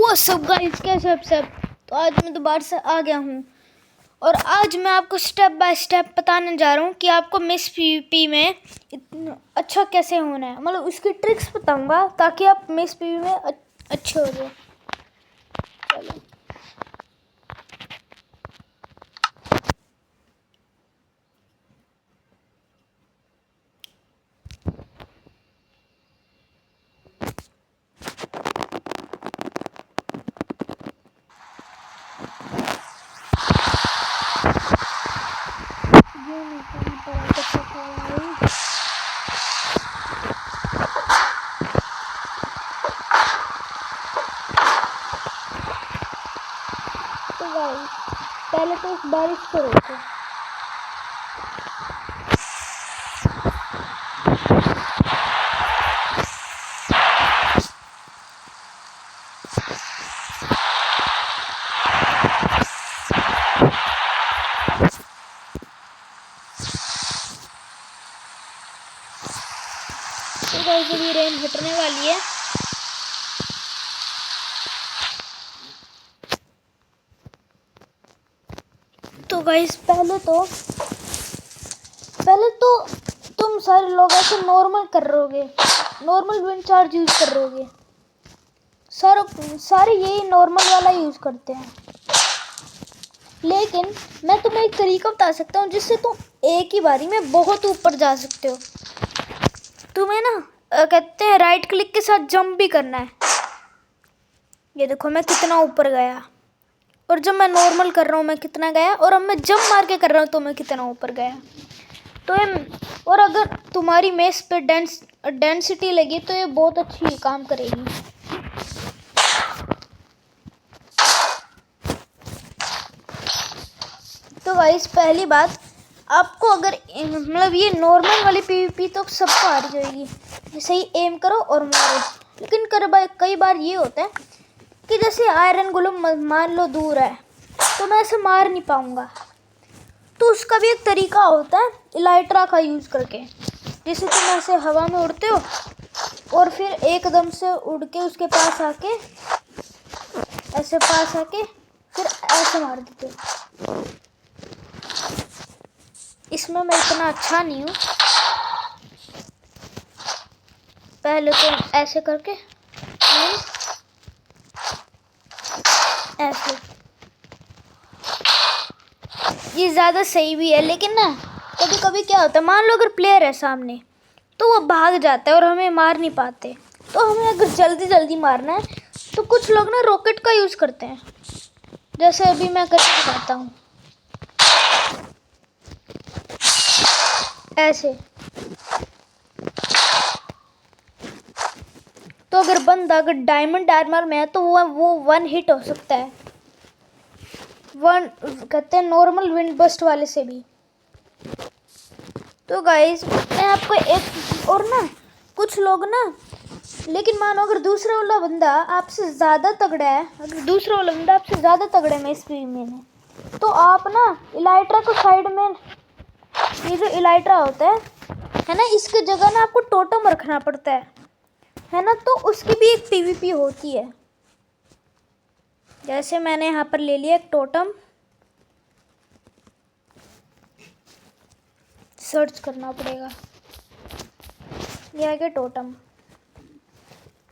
वो सब गाइस कैसे आप सब। तो आज मैं दोबारा से आ गया हूँ और आज मैं आपको स्टेप बाय स्टेप बताने जा रहा हूँ कि आपको मिस पीवीपी में इतना अच्छा कैसे होना है। मतलब उसकी ट्रिक्स बताऊँगा ताकि आप मिस पीवीपी में अच्छे हो जाए। चलो तो गाइस पहले तो इस बारिश को रोको। तो गाइस अभी रेन हटने वाली है। तो गाइस पहले तो तुम सारे लोग ऐसे नॉर्मल कर रहोगे, नॉर्मल विंड चार्ज यूज कर रहोगे। सारे यही नॉर्मल वाला यूज करते हैं, लेकिन मैं तुम्हें एक तरीका बता सकता हूँ जिससे तुम एक ही बारी में बहुत ऊपर जा सकते हो। तुम्हें ना कहते हैं राइट क्लिक के साथ जंप भी करना है। ये देखो मैं कितना ऊपर गया, और जब मैं नॉर्मल कर रहा हूँ मैं कितना गया, और अब मैं जंप मार के कर रहा हूँ तो मैं कितना ऊपर गया। तो ये और अगर तुम्हारी मेस पे डेंसिटी लगी तो ये बहुत अच्छी काम करेगी। तो गाइस पहली बात, आपको अगर मतलब ये नॉर्मल वाली पीवीपी तो सबको आ जाएगी, जैसे ही एम करो और मारो। लेकिन कई बार ये होता है कि जैसे आयरन गोलम मान लो दूर है तो मैं ऐसे मार नहीं पाऊंगा, तो उसका भी एक तरीका होता है इलाइट्रा का यूज़ करके। जैसे तुम ऐसे हवा में उड़ते हो और फिर एकदम से उड़ के उसके पास आके ऐसे पास आके फिर ऐसे मार देते हो। इसमें मैं इतना अच्छा नहीं हूँ। पहले तो ऐसे करके ऐसे, ये ज़्यादा सही भी है। लेकिन ना कभी कभी क्या होता है, मान लो अगर प्लेयर है सामने तो वो भाग जाता है और हमें मार नहीं पाते। तो हमें अगर जल्दी जल्दी मारना है तो कुछ लोग ना रॉकेट का यूज़ करते हैं, जैसे अभी मैं करके दिखाता हूँ ऐसे। तो अगर बंदा अगर डायमंड आर्मर में है तो वो 1 हिट हो सकता है, वन कहते हैं नॉर्मल विंड बस्ट वाले से भी। तो गाइस मैं आपको एक और ना, कुछ लोग ना, लेकिन मानो अगर दूसरा वाला बंदा आपसे ज़्यादा तगड़ा है, अगर दूसरा वाला बंदा आपसे ज़्यादा तगड़ा है मैं इस पीवीपी में, तो आप ना इलाइट्रा को साइड में, ये जो इलाइट्रा होता है ना, इसकी जगह ना आपको टोटम रखना पड़ता है ना। तो उसकी भी एक पीवीपी होती है। जैसे मैंने यहाँ पर ले लिया एक टोटम, सर्च करना पड़ेगा, यह है कि टोटम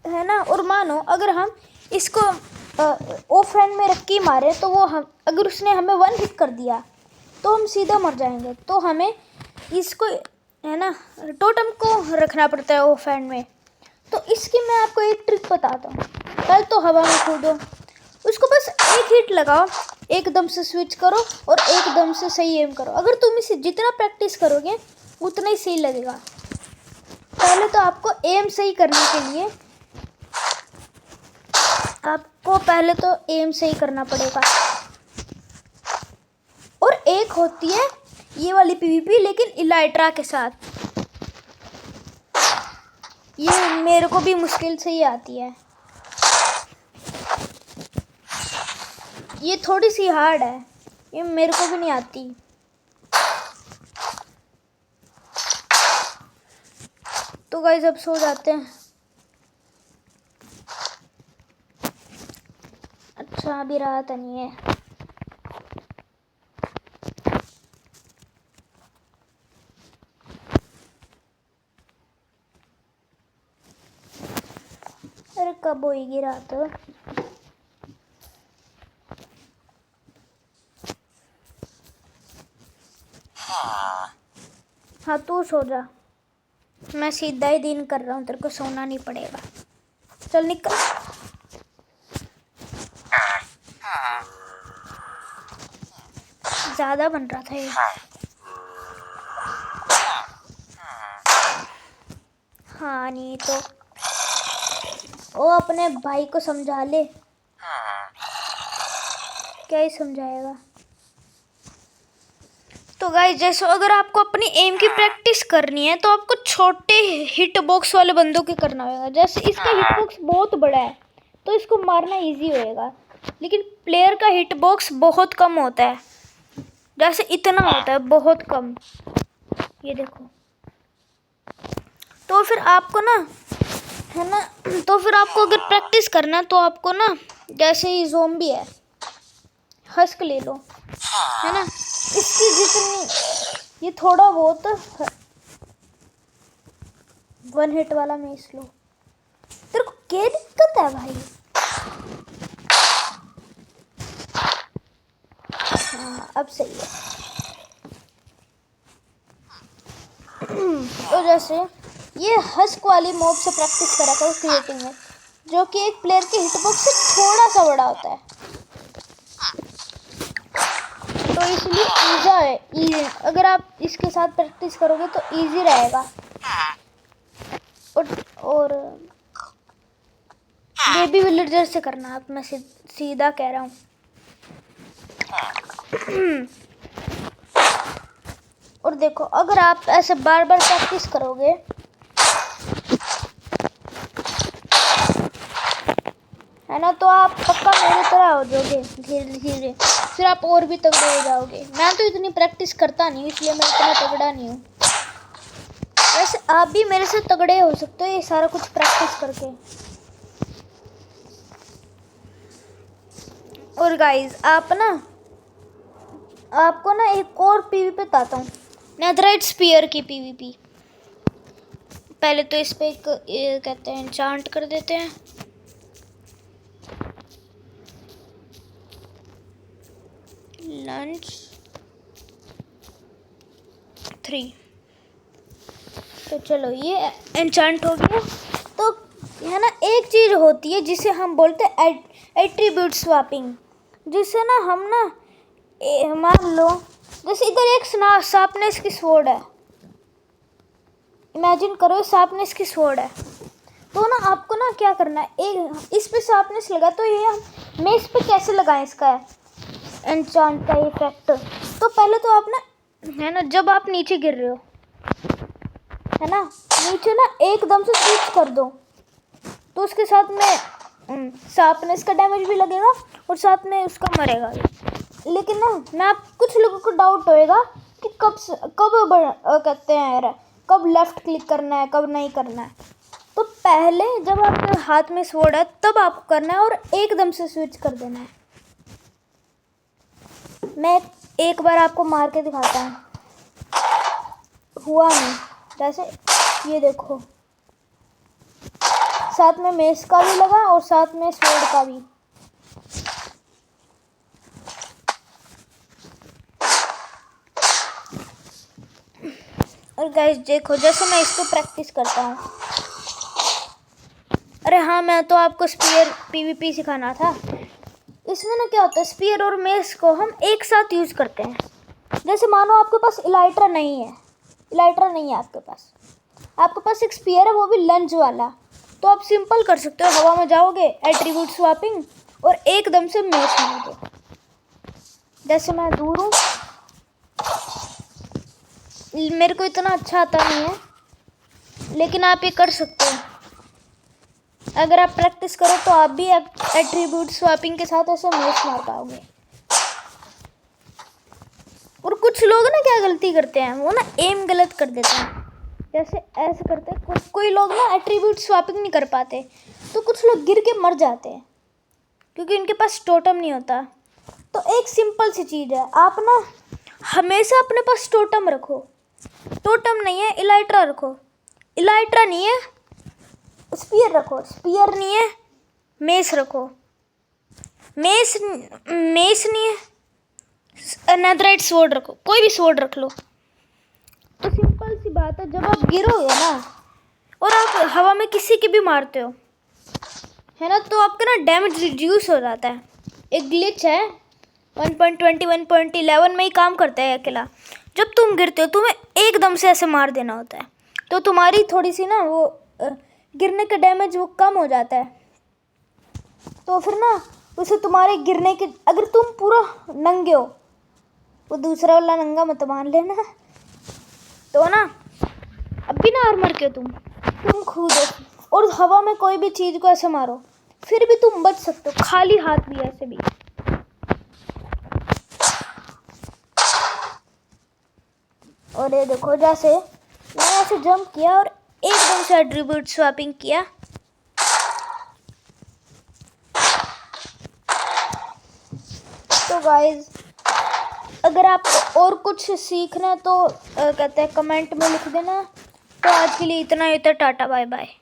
है ना। और मानो अगर हम इसको ऑफ हैंड में रख के मारे तो वो हम, अगर उसने हमें 1 हिट कर दिया तो हम सीधा मर जाएंगे। तो हमें इसको है ना टोटम को रखना पड़ता है ऑफ हैंड में। तो इसकी मैं आपको एक ट्रिक बताता हूँ। पहले तो हवा में कूदो, उसको बस एक हिट लगाओ, एकदम से स्विच करो और एकदम से सही एम करो। अगर तुम इसे जितना प्रैक्टिस करोगे उतना ही सही लगेगा। पहले तो आपको एम सही करने के लिए आपको पहले तो एम सही करना पड़ेगा। और एक होती है ये वाली पीवीपी लेकिन इलाइट्रा के साथ, ये मेरे को भी मुश्किल से ही आती है, ये थोड़ी सी हार्ड है, ये मेरे को भी नहीं आती। तो गाइस अब सो जाते हैं। अच्छा अभी रहा तो नहीं है। अरे कब होगी रात? हाँ तू सो जा, मैं सीधा ही दिन कर रहा हूँ, तेरे को सोना नहीं पड़ेगा। चल निकल। ज्यादा बन रहा था ये। हाँ नहीं तो वो अपने भाई को समझा ले। क्या ही समझाएगा। तो गाइस जैसे अगर आपको अपनी एम की प्रैक्टिस करनी है तो आपको छोटे हिट बॉक्स वाले बंदों के करना होगा। जैसे इसका हिट बॉक्स बहुत बड़ा है तो इसको मारना इजी होएगा, लेकिन प्लेयर का हिट बॉक्स बहुत कम होता है। जैसे इतना होता है, बहुत कम, ये देखो। तो फिर आपको ना, है ना, तो फिर आपको अगर प्रैक्टिस करना है तो आपको ना, जैसे ये ज़ोंबी है, हस्क ले लो, है ना। इसकी जितनी, ये थोड़ा बहुत वन हिट वाला मेस लो। तेरे को क्या दिक्कत है भाई? हाँ अब सही है। तो जैसे ये हस्क वाली मॉब से प्रैक्टिस करा करो क्रिएटिव में, जो कि एक प्लेयर के हिटबॉक्स से थोड़ा सा बड़ा होता है। तो इसलिए ईजा है, अगर आप इसके साथ प्रैक्टिस करोगे तो इजी रहेगा। और बेबी विलेजर से करना आप, मैं सीधा कह रहा हूँ। और देखो अगर आप ऐसे बार बार प्रैक्टिस करोगे, है ना, तो आप पक्का मेरी तरह हो जाओगे धीरे धीरे। फिर आप और भी तगड़े हो जाओगे। मैं तो इतनी प्रैक्टिस करता नहीं, इसलिए मैं इतना तगड़ा नहीं हूँ। वैसे आप भी मेरे से तगड़े हो सकते हो ये सारा कुछ प्रैक्टिस करके। और गाइस आप ना, आपको ना एक और पीवीपी बताता हूँ, नेथराइट स्पीयर की पीवीपी। पहले तो इस पे एक ये कहते हैं एन्चांट कर देते हैं। लंच 3। तो चलो ये एन्चांट हो गया। तो है ना, एक चीज़ होती है जिसे हम बोलते हैं एट्रीब्यूट स्वैपिंग, जिससे ना हम ना मान लो जैसे इधर एक शार्पनेस की स्वॉर्ड है, इमेजिन करो शार्पनेस की स्वॉर्ड है। तो ना आपको ना क्या करना है, एक इस पे शार्पनेस लगा तो ये हम मेस पे कैसे लगाएं इसका एन्चांट का इफेक्ट। तो पहले तो आप ना, है ना, जब आप नीचे गिर रहे हो, है ना, नीचे ना एकदम से स्विच कर दो, तो उसके साथ में शार्पनेस का डैमेज भी लगेगा और साथ में उसका मरेगा। लेकिन ना कुछ लोगों को डाउट होएगा कि कब कहते हैं कब लेफ्ट क्लिक करना है, कब नहीं करना है। तो पहले जब आपके हाथ में स्वॉर्ड है तब आपको करना है और एकदम से स्विच कर देना है। मैं एक बार आपको मार के दिखाता हूँ, हुआ नहीं। जैसे ये देखो, साथ में मेस का भी लगा और साथ में स्वॉर्ड का भी। और गाइस देखो, जैसे मैं इसको प्रैक्टिस करता हूँ। अरे हाँ, मैं तो आपको स्पीयर पीवीपी सिखाना था। इसमें ना क्या होता है, स्पीयर और मेस को हम एक साथ यूज करते हैं। जैसे मानो आपके पास इलाइट्रा नहीं है आपके पास एक स्पीयर है, वो भी लंच वाला। तो आप सिंपल कर सकते हो, हवा में जाओगे, एट्रीब्यूट स्वैपिंग, और एकदम से मेस मार दो। जैसे मैं दूर हूँ, मेरे को इतना अच्छा आता नहीं है, लेकिन आप ये कर सकते हो। अगर आप प्रैक्टिस करो तो आप भी एट्रीब्यूट स्वैपिंग के साथ ऐसे मेस मार पाओगे। और कुछ लोग ना क्या गलती करते हैं, वो ना एम गलत कर देते हैं। जैसे ऐसे करते हैं कोई लोग ना एट्रीब्यूट स्वैपिंग नहीं कर पाते, तो कुछ लोग गिर के मर जाते हैं। क्योंकि इनके पास टोटम नहीं होता। तो एक सिंपल सी चीज़ है, आप ना हमेशा अपने पास टोटम रखो। टोटम नहीं है इलाइट्रा रखो, इलाइट्रा नहीं है स्पीयर रखो, स्पीयर नहीं है मेस रखो, मेस नहीं है नेथराइट स्वॉर्ड रखो, कोई भी स्वॉर्ड रख लो। तो सिंपल सी बात है, जब आप गिरोगे ना और आप हवा में किसी की भी मारते हो है ना, तो आपका ना डैमेज रिड्यूस हो जाता है। एक ग्लिच है 1.20 1.11 में ही काम करता है अकेला। जब तुम गिरते हो तुम्हें एकदम से ऐसे मार देना होता है, तो तुम्हारी थोड़ी सी ना वो गिरने का डैमेज वो कम हो जाता है। तो फिर ना उसे तुम्हारे गिरने के, अगर तुम पूरा नंगे हो, वो दूसरा वाला नंगा मत मान लेना, तो ना अब बिना आर्मर के तुम कूदो और हवा में कोई भी चीज़ को ऐसे मारो, फिर भी तुम बच सकते हो, खाली हाथ भी ऐसे भी। और ये देखो, जैसे मैंने ऐसे जंप किया और एकदम से एट्रीब्यूट स्वैपिंग किया, तो गाइज अगर आप और कुछ सीखना है तो कहते हैं कमेंट में लिख देना। तो आज के लिए इतना ही था, टाटा बाय बाय।